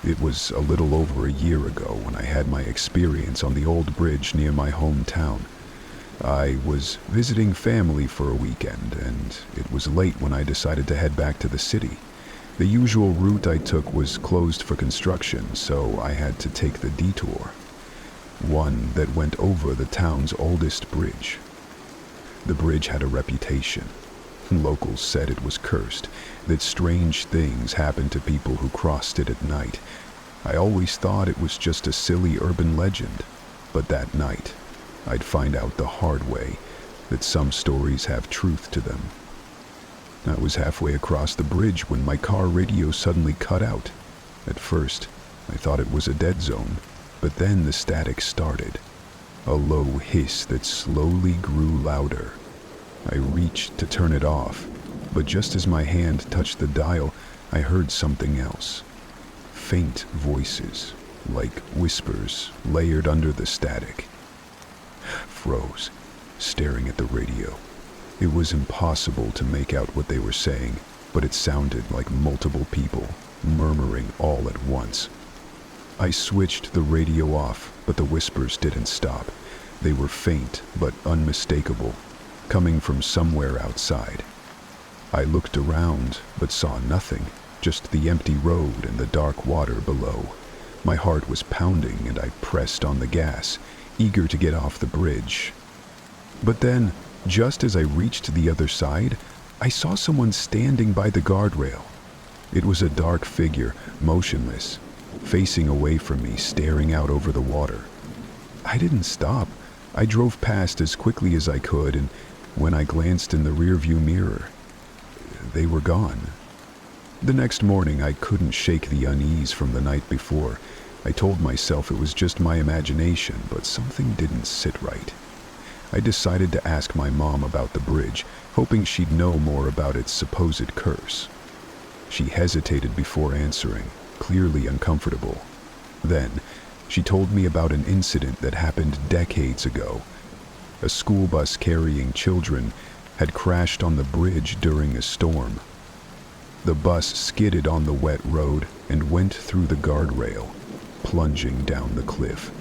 It was a little over a year ago when I had my experience on the old bridge near my hometown. I was visiting family for a weekend, and it was late when I decided to head back to the city. The usual route I took was closed for construction, so I had to take the detour, one that went over the town's oldest bridge. The bridge had a reputation. Locals said it was cursed, that strange things happened to people who crossed it at night. I always thought it was just a silly urban legend, but that night, I'd find out the hard way that some stories have truth to them. I was halfway across the bridge when my car radio suddenly cut out. At first, I thought it was a dead zone, but then the static started. A low hiss that slowly grew louder. I reached to turn it off, but just as my hand touched the dial, I heard something else. Faint voices, like whispers, layered under the static. Froze, staring at the radio. It was impossible to make out what they were saying, but it sounded like multiple people, murmuring all at once. I switched the radio off, but the whispers didn't stop. They were faint but unmistakable, coming from somewhere outside. I looked around, but saw nothing, just the empty road and the dark water below. My heart was pounding and I pressed on the gas, eager to get off the bridge. But then, just as I reached the other side, I saw someone standing by the guardrail. It was a dark figure, motionless, facing away from me, staring out over the water. I didn't stop. I drove past as quickly as I could, and when I glanced in the rearview mirror, they were gone. The next morning, I couldn't shake the unease from the night before. I told myself it was just my imagination, but something didn't sit right. I decided to ask my mom about the bridge, hoping she'd know more about its supposed curse. She hesitated before answering, clearly uncomfortable. Then, she told me about an incident that happened decades ago. A school bus carrying children had crashed on the bridge during a storm. The bus skidded on the wet road and went through the guardrail, plunging down the cliff.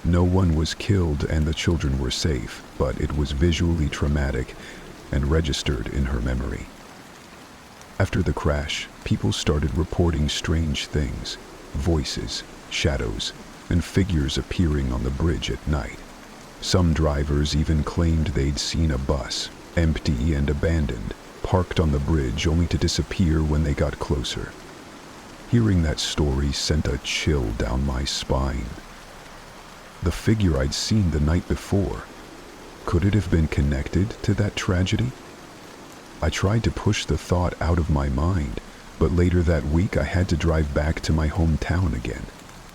No one was killed and the children were safe, but it was visually traumatic and registered in her memory. After the crash, people started reporting strange things, voices, shadows, and figures appearing on the bridge at night. Some drivers even claimed they'd seen a bus, empty and abandoned, parked on the bridge only to disappear when they got closer. Hearing that story sent a chill down my spine. The figure I'd seen the night before, could it have been connected to that tragedy? I tried to push the thought out of my mind, but later that week I had to drive back to my hometown again.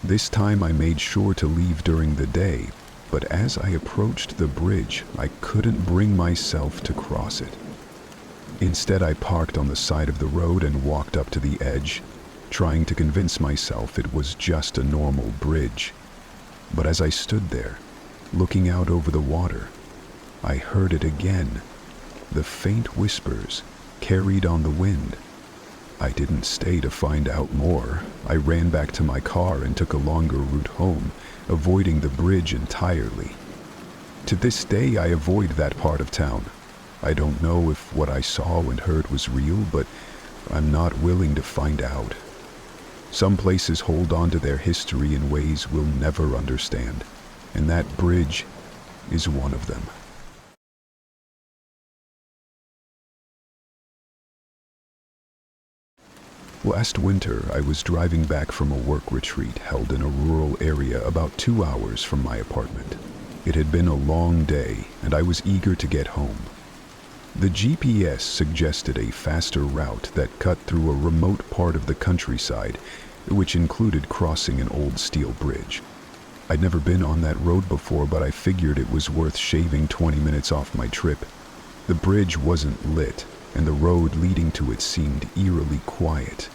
This time I made sure to leave during the day, but as I approached the bridge, I couldn't bring myself to cross it. Instead, I parked on the side of the road and walked up to the edge, trying to convince myself it was just a normal bridge. But as I stood there, looking out over the water, I heard it again, the faint whispers carried on the wind. I didn't stay to find out more. I ran back to my car and took a longer route home, avoiding the bridge entirely. To this day, I avoid that part of town. I don't know if what I saw and heard was real, but I'm not willing to find out. Some places hold on to their history in ways we'll never understand, and that bridge is one of them. Last winter, I was driving back from a work retreat held in a rural area about 2 hours from my apartment. It had been a long day, and I was eager to get home. The GPS suggested a faster route that cut through a remote part of the countryside, which included crossing an old steel bridge. I'd never been on that road before, but I figured it was worth shaving 20 minutes off my trip. The bridge wasn't lit, and the road leading to it seemed eerily quiet.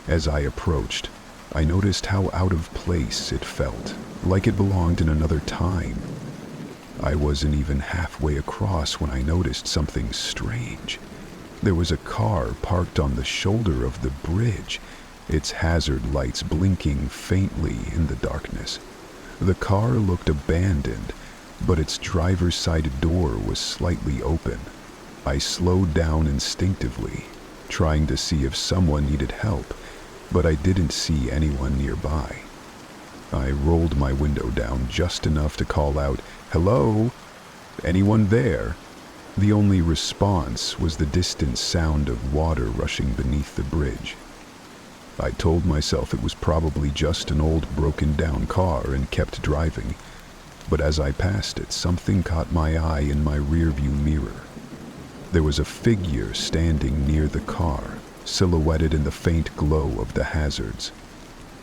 As I approached, I noticed how out of place it felt, like it belonged in another time. I wasn't even halfway across when I noticed something strange. There was a car parked on the shoulder of the bridge, its hazard lights blinking faintly in the darkness. The car looked abandoned, but its driver's side door was slightly open. I slowed down instinctively, trying to see if someone needed help, but I didn't see anyone nearby. I rolled my window down just enough to call out, "Hello? Anyone there?" The only response was the distant sound of water rushing beneath the bridge. I told myself it was probably just an old broken-down car and kept driving, but as I passed it, something caught my eye in my rearview mirror. There was a figure standing near the car, silhouetted in the faint glow of the hazards.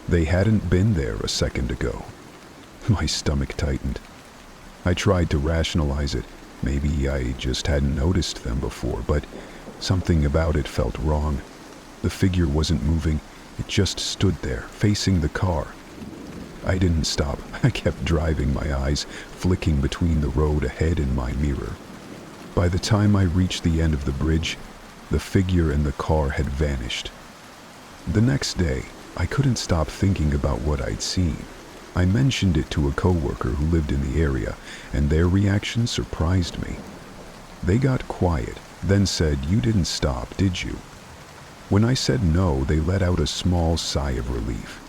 They hadn't been there a second ago. My stomach tightened. I tried to rationalize it. Maybe I just hadn't noticed them before, but something about it felt wrong. The figure wasn't moving. It just stood there, facing the car. I didn't stop. I kept driving, my eyes flicking between the road ahead and my mirror. By the time I reached the end of the bridge, the figure in the car had vanished. The next day, I couldn't stop thinking about what I'd seen. I mentioned it to a coworker who lived in the area, and their reaction surprised me. They got quiet, then said, "You didn't stop, did you?" When I said no, they let out a small sigh of relief.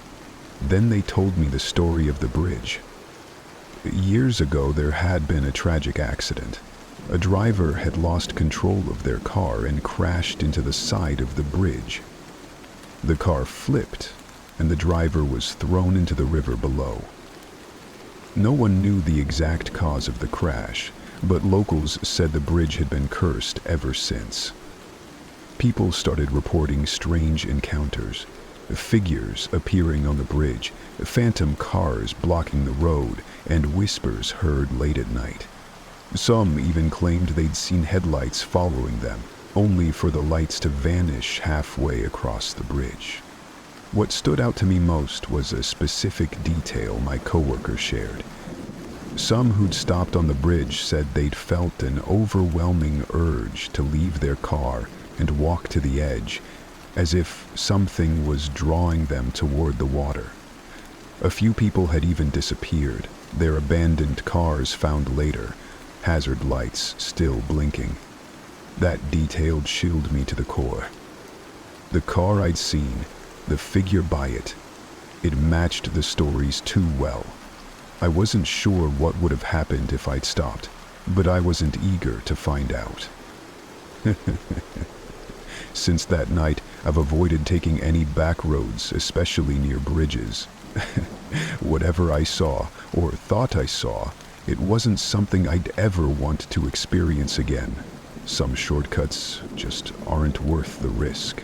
Then they told me the story of the bridge. Years ago, there had been a tragic accident. A driver had lost control of their car and crashed into the side of the bridge. The car flipped, and the driver was thrown into the river below. No one knew the exact cause of the crash, but locals said the bridge had been cursed ever since. People started reporting strange encounters, figures appearing on the bridge, phantom cars blocking the road, and whispers heard late at night. Some even claimed they'd seen headlights following them, only for the lights to vanish halfway across the bridge. What stood out to me most was a specific detail my coworker shared. Some who'd stopped on the bridge said they'd felt an overwhelming urge to leave their car and walk to the edge, as if something was drawing them toward the water. A few people had even disappeared, their abandoned cars found later, hazard lights still blinking. That detail chilled me to the core. The car I'd seen, the figure by it, it matched the stories too well. I wasn't sure what would have happened if I'd stopped, but I wasn't eager to find out. Since that night, I've avoided taking any back roads, especially near bridges. Whatever I saw, or thought I saw, it wasn't something I'd ever want to experience again. Some shortcuts just aren't worth the risk.